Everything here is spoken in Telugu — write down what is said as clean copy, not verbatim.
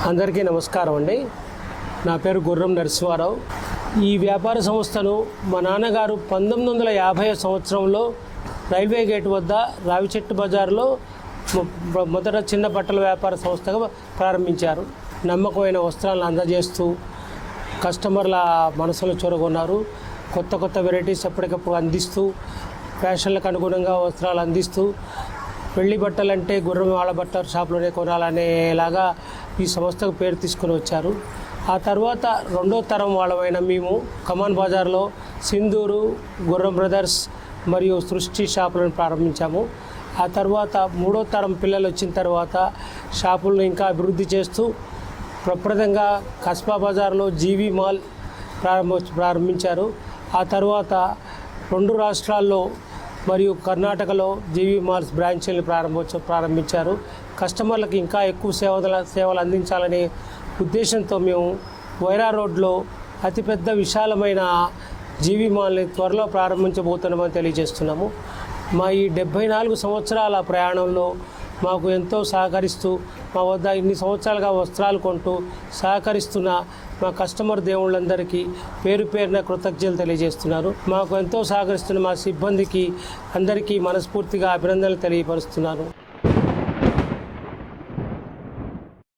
అందరికీ నమస్కారం అండి. నా పేరు గుర్రం నరసింహారావు. ఈ వ్యాపార సంస్థను మా నాన్నగారు 1950 సంవత్సరంలో రైల్వే గేట్ వద్ద రావిచెట్టు బజార్లో మొదట చిన్న బట్టల వ్యాపార సంస్థగా ప్రారంభించారు. నమ్మకమైన వస్త్రాలను అందజేస్తూ కస్టమర్ల మనసులో చొరగొన్నారు. కొత్త కొత్త వెరైటీస్ ఎప్పటికప్పుడు అందిస్తూ ఫ్యాషన్లకు అనుగుణంగా వస్త్రాలు అందిస్తూ పెళ్లి బట్టలంటే గుర్రం వాళ్ళ బట్టల షాప్లోనే కొనాలనేలాగా ఈ సంస్థకు పేరు తీసుకొని వచ్చారు. ఆ తర్వాత రెండో తరం వాళ్ళమైన మేము కమాన్ బజార్లో సింధూరు, గుర్రం బ్రదర్స్ మరియు సృష్టి షాపులను ప్రారంభించాము. ఆ తర్వాత మూడో తరం పిల్లలు వచ్చిన తర్వాత షాపులను ఇంకా అభివృద్ధి చేస్తూ ప్రప్రదంగా కస్బా బజార్లో జీవి మాల్ ప్రారంభించారు. ఆ తర్వాత 2 రాష్ట్రాల్లో మరియు కర్ణాటకలో జీవి మాల్స్ బ్రాంచీలను ప్రారంభించారు. కస్టమర్లకు ఇంకా ఎక్కువ సేవలు అందించాలనే ఉద్దేశంతో మేము వైరా రోడ్లో అతిపెద్ద విశాలమైన జీవి మాల్ని త్వరలో ప్రారంభించబోతున్నామని తెలియజేస్తున్నాము. మా ఈ 74 సంవత్సరాల ప్రయాణంలో మాకు ఎంతో సహకరిస్తూ మా వద్ద ఇన్ని సంవత్సరాలుగా వస్త్రాలు కొంటూ సహకరిస్తున్న మా కస్టమర్ దేవుళ్ళందరికీ పేరు పేరున కృతజ్ఞతలు తెలియజేస్తున్నారు. మాకు ఎంతో సహకరిస్తున్న మా సిబ్బందికి అందరికీ మనస్ఫూర్తిగా అభినందనలు తెలియపరుస్తున్నాను.